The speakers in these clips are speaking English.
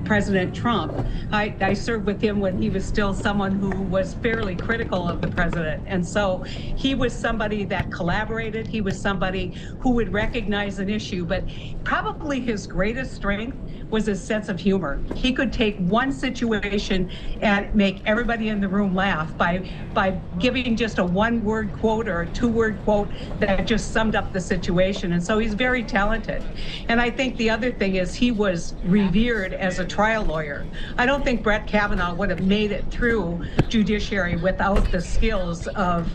President Trump. I served with him when he was still someone who was fairly critical of the president. And so he was somebody that collaborated. He was somebody who would recognize an issue, but probably his greatest strength was his sense of humor. He could take one situation and make everybody in the room laugh by giving just a one-word quote or a two-word quote that just summed up the situation. And so he's very talented. And I think the other thing is he was revered as a trial lawyer. I don't think Brett Kavanaugh would have made it through judiciary without the skills of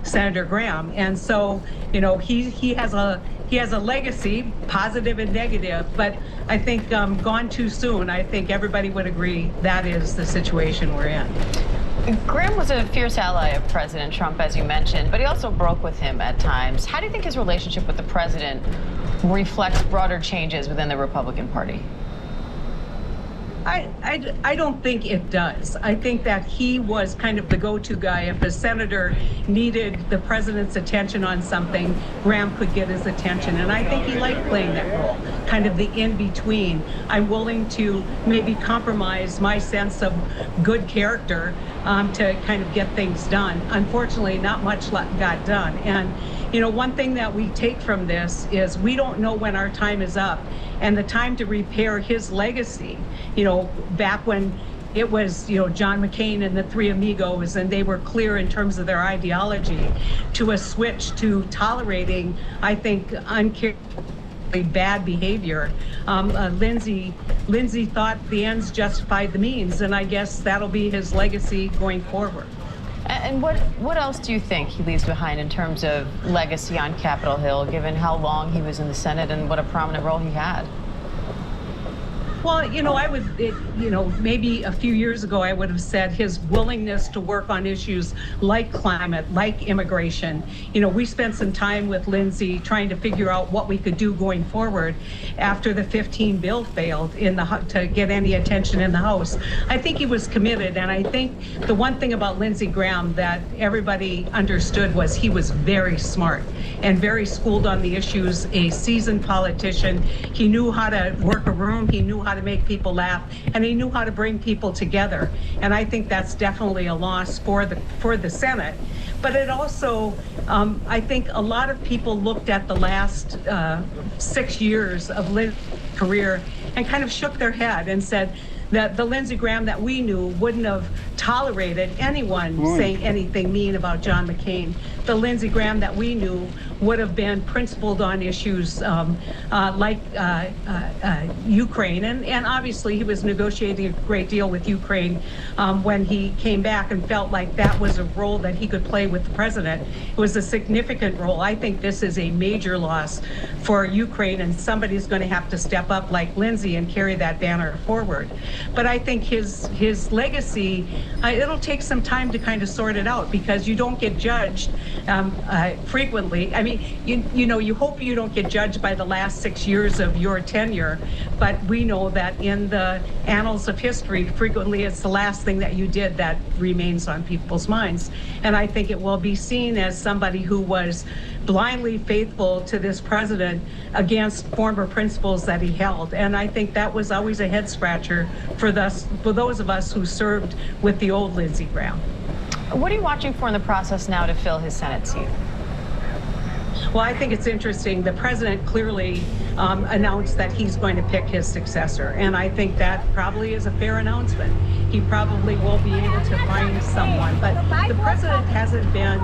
Senator Graham. And so, you know, he has a legacy, positive and negative, but I think gone too soon. I think everybody would agree that is the situation we're in. Graham was a fierce ally of President Trump, as you mentioned, but he also broke with him at times. How do you think his relationship with the president reflects broader changes within the Republican Party? I don't think it does. I think that he was kind of the go-to guy. If a senator needed the president's attention on something, Graham could get his attention. And I think he liked playing that role, kind of the in-between. I'm willing to maybe compromise my sense of good character to kind of get things done. Unfortunately, not much got done. And you know, one thing that we take from this is we don't know when our time is up, and the time to repair his legacy, you know, back when it was, you know, John McCain and the three amigos, and they were clear in terms of their ideology, to a switch to tolerating, I think, bad behavior. Lindsey thought the ends justified the means, and I guess that'll be his legacy going forward. And what else do you think he leaves behind in terms of legacy on Capitol Hill, given how long he was in the Senate and what a prominent role he had? Well, you know, maybe a few years ago, I would have said his willingness to work on issues like climate, like immigration. You know, we spent some time with Lindsey trying to figure out what we could do going forward after the 15 bill failed to get any attention in the House. I think he was committed, and I think the one thing about Lindsey Graham that everybody understood was he was very smart and very schooled on the issues, a seasoned politician. He knew how to work a room, he knew how to make people laugh, and he knew how to bring people together. And I think that's definitely a loss for the Senate. But it also, I think a lot of people looked at the last 6 years of Lindsey's career and kind of shook their head and said that the Lindsey Graham that we knew wouldn't have tolerated anyone saying anything mean about John McCain. The Lindsey Graham that we knew would have been principled on issues like Ukraine. And obviously he was negotiating a great deal with Ukraine when he came back and felt like that was a role that he could play with the president. It was a significant role. I think this is a major loss for Ukraine, and somebody's going to have to step up like Lindsey and carry that banner forward. But I think his legacy, it'll take some time to kind of sort it out, because you don't get judged frequently. I mean, you hope you don't get judged by the last 6 years of your tenure, but we know that in the annals of history, frequently it's the last thing that you did that remains on people's minds. And I think it will be seen as somebody who was blindly faithful to this president against former principles that he held. And I think that was always a head scratcher for those of us who served with the old Lindsey Graham. What are you watching for in the process now to fill his Senate seat? Well, I think it's interesting. The president clearly announced that he's going to pick his successor, and I think that probably is a fair announcement. He probably will be able to find someone, but the president hasn't been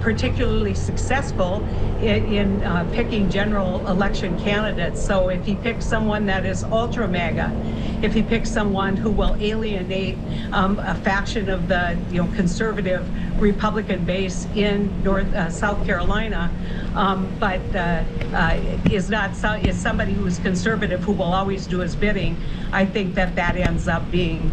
particularly successful in picking general election candidates. So if he picks someone that is ultra MAGA, if he picks someone who will alienate a faction of the conservative Republican base in South Carolina, but is somebody who is conservative who will always do his bidding, I think that ends up being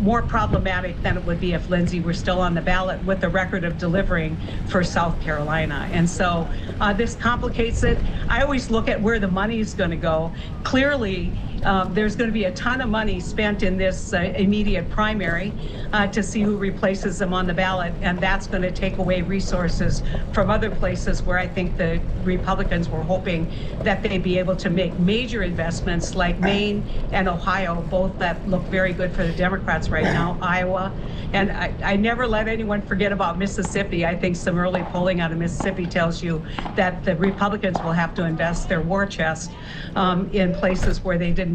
more problematic than it would be if Lindsey were still on the ballot with a record of delivering for South Carolina. And so this complicates it. I always look at where the money is going to go. Clearly, there's going to be a ton of money spent in this immediate primary to see who replaces them on the ballot, and that's going to take away resources from other places where I think the Republicans were hoping that they'd be able to make major investments like Maine and Ohio, both that look very good for the Democrats right now, Iowa. And I never let anyone forget about Mississippi. I think some early polling out of Mississippi tells you that the Republicans will have to invest their war chest in places where they didn't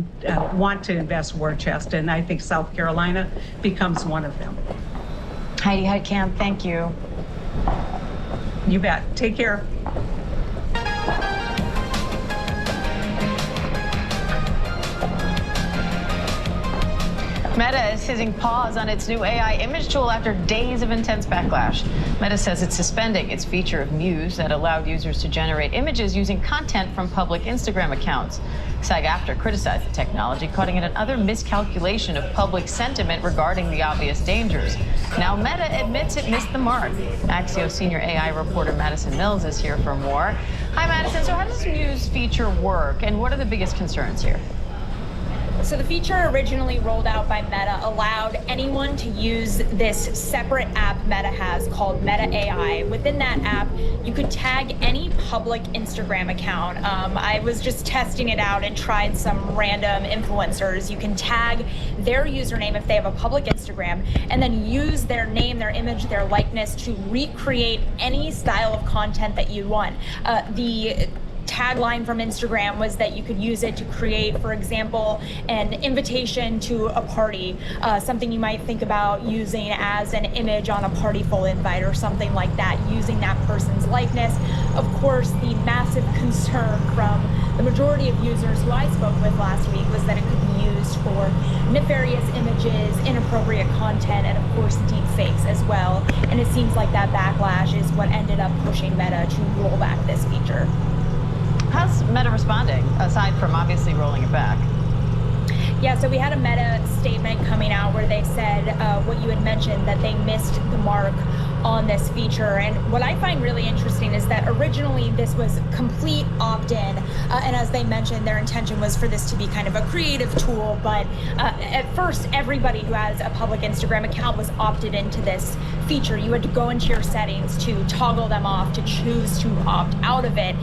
want to invest war chest. And I think South Carolina becomes one of them. Heidi Heitkamp, thank you. You bet. Take care. Meta is hitting pause on its new AI image tool after days of intense backlash. Meta says it's suspending its feature of Muse that allowed users to generate images using content from public Instagram accounts. SAG-AFTRA criticized the technology, calling it another miscalculation of public sentiment regarding the obvious dangers. Now Meta admits it missed the mark. Axios senior AI reporter Madison Mills is here for more. Hi, Madison. So how does this Muse feature work, and what are the biggest concerns here? So the feature originally rolled out by Meta allowed anyone to use this separate app Meta has called Meta AI. Within that app, you could tag any public Instagram account. I was just testing it out and tried some random influencers. You can tag their username if they have a public Instagram and then use their name, their image, their likeness to recreate any style of content that you want. The tagline from Instagram was that you could use it to create, for example, an invitation to a party, something you might think about using as an image on a party full invite or something like that, using that person's likeness. Of course, the massive concern from the majority of users who I spoke with last week was that it could be used for nefarious images, inappropriate content, and of course deep fakes as well. And it seems like that backlash is what ended up pushing Meta to roll back this feature. How's Meta responding, aside from obviously rolling it back? Yeah, so we had a Meta statement coming out where they said what you had mentioned, that they missed the mark on this feature. And what I find really interesting is that originally this was complete opt-in. And as they mentioned, their intention was for this to be kind of a creative tool. But at first, everybody who has a public Instagram account was opted into this feature. You had to go into your settings to toggle them off, to choose to opt out of it.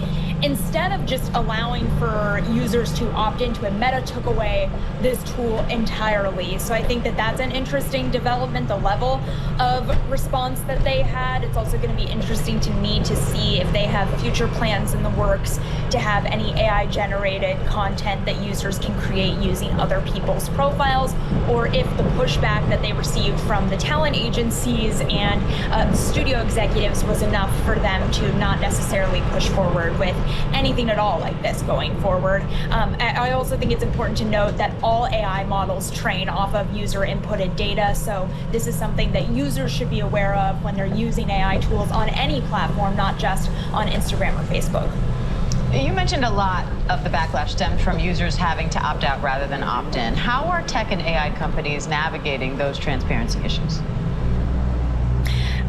Instead of just allowing for users to opt into it, Meta took away this tool entirely. So I think that that's an interesting development, the level of response that they had. It's also going to be interesting to me to see if they have future plans in the works to have any AI generated content that users can create using other people's profiles, or if the pushback that they received from the talent agencies and studio executives was enough for them to not necessarily push forward with anything at all like this going forward. I also think it's important to note that all AI models train off of user inputted data, so this is something that users should be aware of when they're using AI tools on any platform, not just on Instagram or Facebook. You mentioned a lot of the backlash stemmed from users having to opt out rather than opt in. How are tech and AI companies navigating those transparency issues?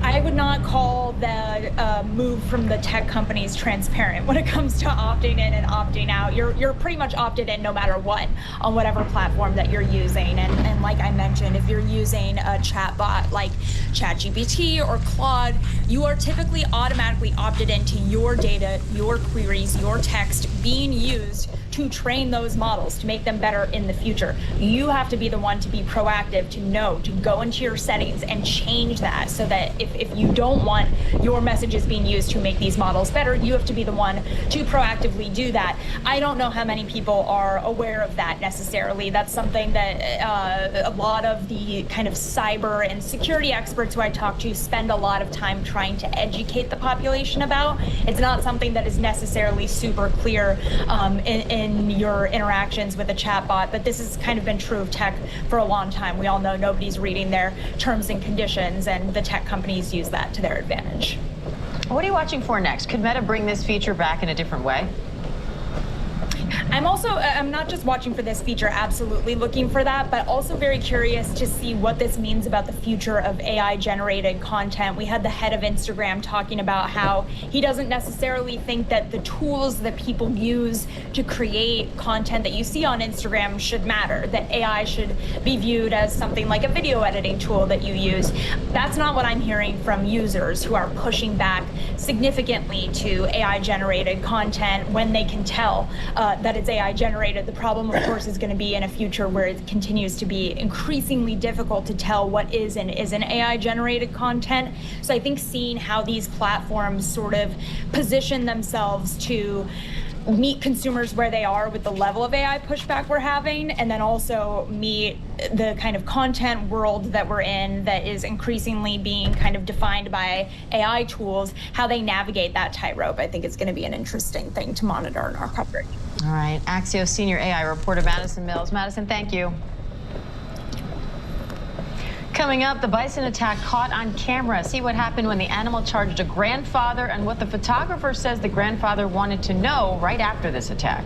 I would not call the move from the tech companies transparent when it comes to opting in and opting out. You're pretty much opted in no matter what on whatever platform that you're using. And like I mentioned, if you're using a chatbot like ChatGPT or Claude, you are typically automatically opted into your data, your queries, your text being used to train those models to make them better in the future. You have to be the one to be proactive, to know, to go into your settings and change that, so that if you don't want your messages being used to make these models better, you have to be the one to proactively do that. I don't know how many people are aware of that necessarily. That's something that a lot of the kind of cyber and security experts who I talk to spend a lot of time trying to educate the population about. It's not something that is necessarily super clear in your interactions with a chatbot, but this has kind of been true of tech for a long time. We all know nobody's reading their terms and conditions, and the tech companies use that to their advantage. What are you watching for next? Could Meta bring this feature back in a different way? I'm not just watching for this feature, absolutely looking for that, but also very curious to see what this means about the future of AI generated content. We had the head of Instagram talking about how he doesn't necessarily think that the tools that people use to create content that you see on Instagram should matter, that AI should be viewed as something like a video editing tool that you use. That's not what I'm hearing from users who are pushing back significantly to AI generated content when they can tell that it's AI generated. The problem, of course, is going to be in a future where it continues to be increasingly difficult to tell what is and isn't AI generated content. So I think seeing how these platforms sort of position themselves to meet consumers where they are with the level of AI pushback we're having, and then also meet the kind of content world that we're in that is increasingly being kind of defined by AI tools, how they navigate that tightrope, I think it's going to be an interesting thing to monitor in our coverage. All right, Axios senior AI reporter Madison Mills. Madison, thank you. Coming up, the bison attack caught on camera. See what happened when the animal charged a grandfather and what the photographer says the grandfather wanted to know right after this attack.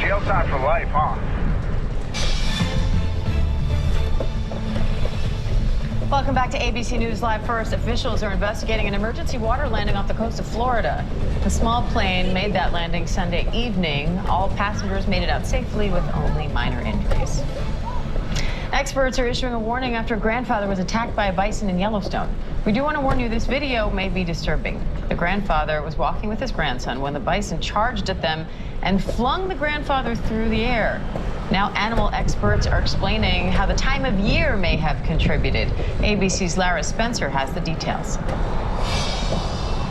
Jail time for life, huh? Welcome back to ABC News Live. First, officials are investigating an emergency water landing off the coast of Florida. A small plane made that landing Sunday evening. All passengers made it out safely with only minor injuries. Experts are issuing a warning after a grandfather was attacked by a bison in Yellowstone. We do want to warn you, this video may be disturbing. The grandfather was walking with his grandson when the bison charged at them and flung the grandfather through the air. Now, animal experts are explaining how the time of year may have contributed. ABC's Lara Spencer has the details.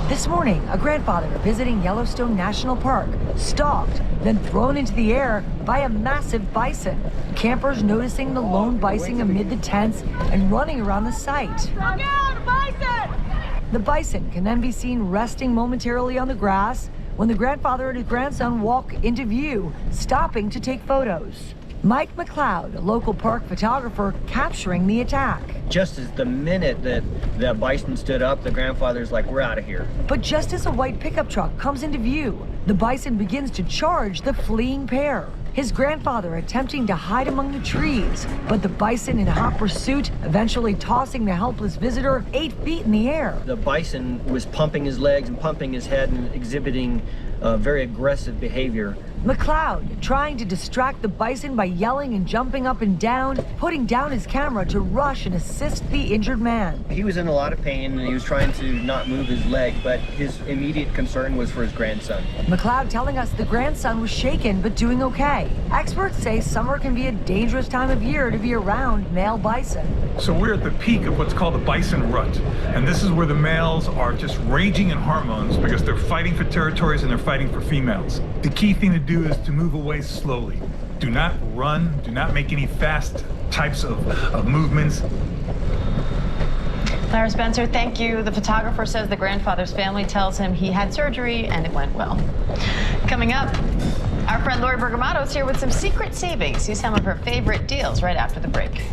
This morning, a grandfather visiting Yellowstone National Park stalked, then thrown into the air by a massive bison. Campers noticing the lone bison amid the tents and running around the site. Look out, bison! The bison can then be seen resting momentarily on the grass when the grandfather and his grandson walk into view, stopping to take photos. Mike McLeod, a local park photographer, capturing the attack. Just as the minute that the bison stood up, the grandfather's like, we're out of here. But just as a white pickup truck comes into view, the bison begins to charge the fleeing pair. His grandfather attempting to hide among the trees, but the bison in hot pursuit, eventually tossing the helpless visitor 8 feet in the air. The bison was pumping his legs and pumping his head and exhibiting very aggressive behavior McLeod trying to distract the bison by yelling and jumping up and down, putting down his camera to rush and assist the injured man. He was in a lot of pain and he was trying to not move his leg, but his immediate concern was for his grandson. McLeod telling us the grandson was shaken but doing okay. Experts say summer can be a dangerous time of year to be around male bison. So we're at the peak of what's called the bison rut. And this is where the males are just raging in hormones because they're fighting for territories and they're fighting for females. The key thing to do is to move away slowly. Do not run, do not make any fast types of movements. Lara Spencer, thank you. The photographer says the grandfather's family tells him he had surgery and it went well. Coming up, our friend Lori Bergamato is here with some secret savings. See some of her favorite deals right after the break.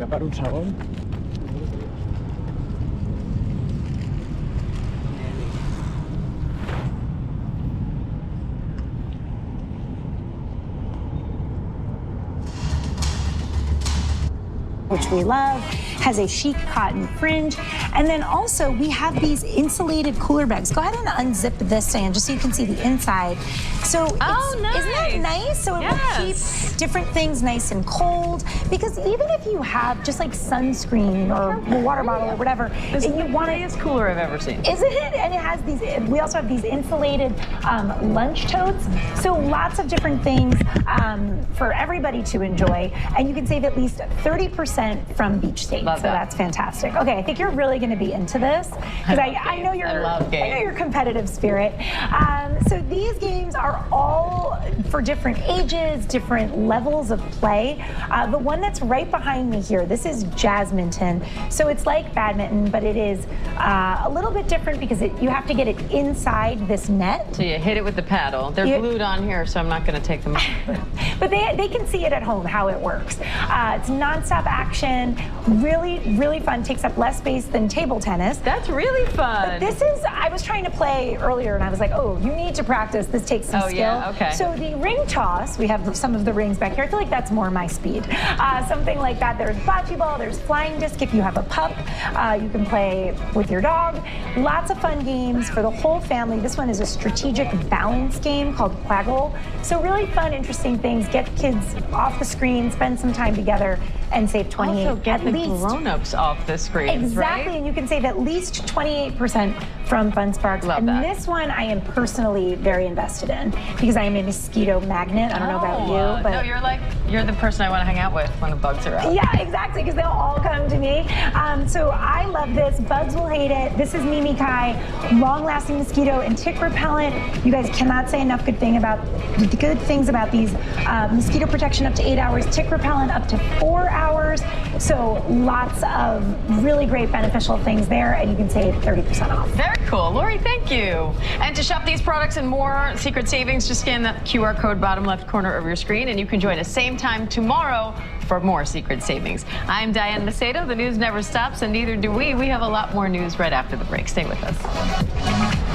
Per un segon. Which we love, has a chic cotton fringe. And then also we have these insulated cooler bags. Go ahead and unzip this, Sam, just so you can see the inside. So nice. Isn't that nice? So it will keep different things nice and cold. Because even if you have just like sunscreen or a water bottle or whatever, This is and you the want prettiest cooler I've ever seen. Isn't it? And it has these, we also have these insulated lunch totes. So lots of different things for everybody to enjoy. And you can save at least 30% from beach stays. Love so that. that's fantastic. Okay, I think you're really going to be into this because I know you're I know your competitive spirit. So these games are all for different ages, different levels of play. The one that's right behind me here, this is Jasminton. So it's like badminton, but it is a little bit different because you have to get it inside this net. So you hit it with the paddle. They're glued on here, so I'm not going to take them off. But they can see it at home how it works. It's nonstop action, really, really fun. Takes up less space than table tennis. That's really fun. But this is, I was trying to play earlier and I was like, oh, you need to practice. This takes some skill. Yeah, okay. So the ring toss, we have some of the rings back here. I feel like that's more my speed. Something like that. There's bocce ball, there's flying disc if you have a pup. You can play with your dog. Lots of fun games for the whole family. This one is a strategic balance game called Quaggle. So really fun, interesting things. Get kids off the screen, spend some time together, and save 28 Also get at the least. grown-ups off the screens, Exactly, right? and you can save at least 28% from Fun Sparks. Love and that. this one I am personally very invested in because I am a mosquito magnet. I don't know about you, but no, you're the person I want to hang out with when the bugs are out. yeah, exactly, because they'll all come to me. So I love this. Bugs will hate it. This is Mimi Kai, long-lasting mosquito and tick repellent. You guys cannot say enough good things about these. Mosquito protection up to 8 hours, tick repellent up to 4 hours. So lots of really great beneficial things there, and you can save 30% off. Very cool. Lori, thank you. And to shop these products and more secret savings, just scan that QR code bottom left corner of your screen, and you can join us same time tomorrow for more secret savings. I'm Diane Macedo. The news never stops, and neither do we. We have a lot more news right after the break. Stay with us.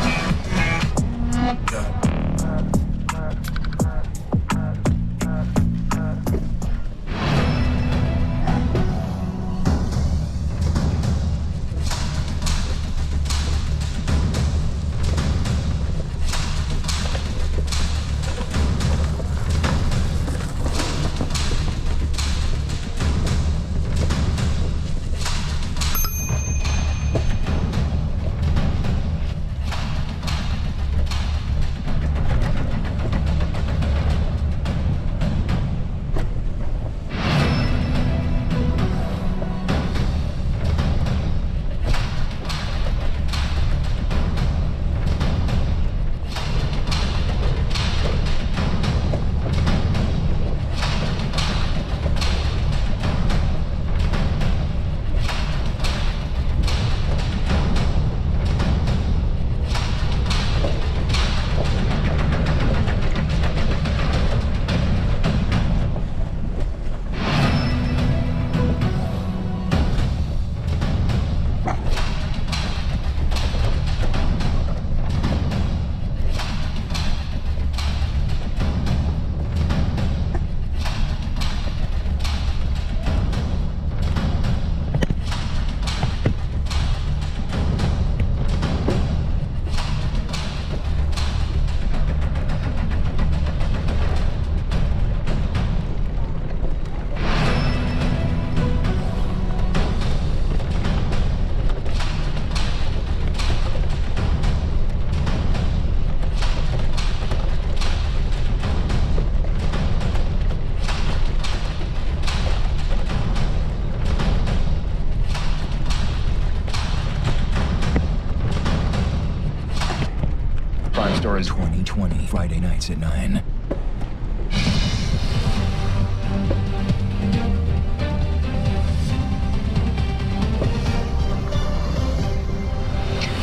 Stars 2020, Friday nights at 9.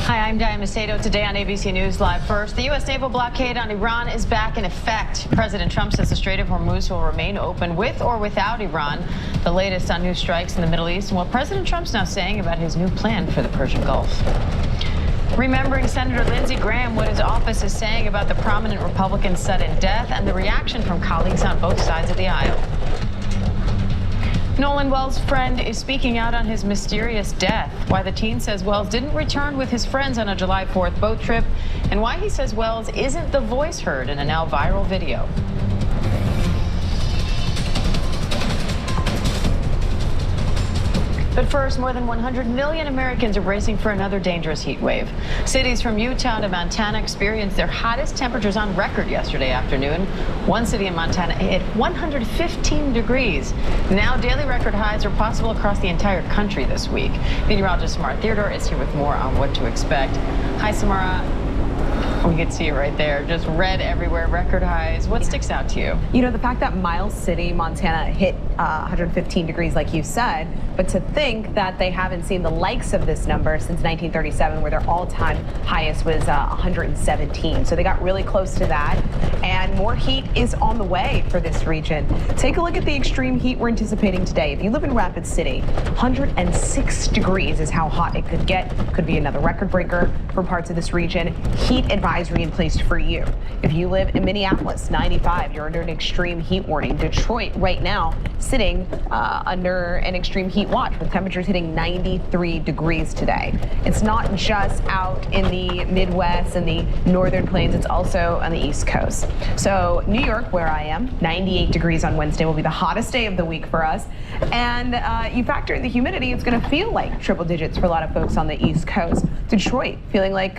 Hi, I'm Diane Macedo. Today on ABC News Live First, the U.S. naval blockade on Iran is back in effect. President Trump says the Strait of Hormuz will remain open with or without Iran. The latest on new strikes in the Middle East and what President Trump's now saying about his new plan for the Persian Gulf. Remembering Senator Lindsey Graham, what his office is saying about the prominent Republican's sudden death and the reaction from colleagues on both sides of the aisle. Nolan Wells' friend is speaking out on his mysterious death, why the teen says Wells didn't return with his friends on a July 4th boat trip, and why he says Wells isn't the voice heard in a now viral video. But first, more than 100 million Americans are bracing for another dangerous heat wave. Cities from Utah to Montana experienced their hottest temperatures on record yesterday afternoon. One city in Montana hit 115 degrees. Now daily record highs are possible across the entire country this week. Meteorologist Samara Theodore is here with more on what to expect. Hi, Samara. We can see it right there, just red everywhere, record highs. What sticks out to you? You know, the fact that Miles City, Montana hit 115 degrees like you said, but to think that they haven't seen the likes of this number since 1937, where their all-time highest was 117. So they got really close to that, and more heat is on the way for this region. Take a look at the extreme heat we're anticipating today. If you live in Rapid City, 106 degrees is how hot it could get. Could be another record breaker for parts of this region. Heat advisory advisory in place for you. If you live in Minneapolis, 95, you're under an extreme heat warning. Detroit right now sitting under an extreme heat watch with temperatures hitting 93 degrees today. It's not just out in the Midwest and the northern plains, it's also on the East Coast. So New York, where I am, 98 degrees on Wednesday will be the hottest day of the week for us. And you factor in the humidity, it's going to feel like triple digits for a lot of folks on the East Coast. Detroit feeling like,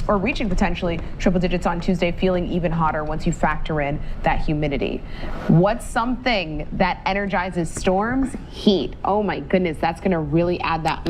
or reaching potentially triple digits on Tuesday, feeling even hotter once you factor in that humidity. What's something that energizes storms? Heat. Oh my goodness, that's going to really add that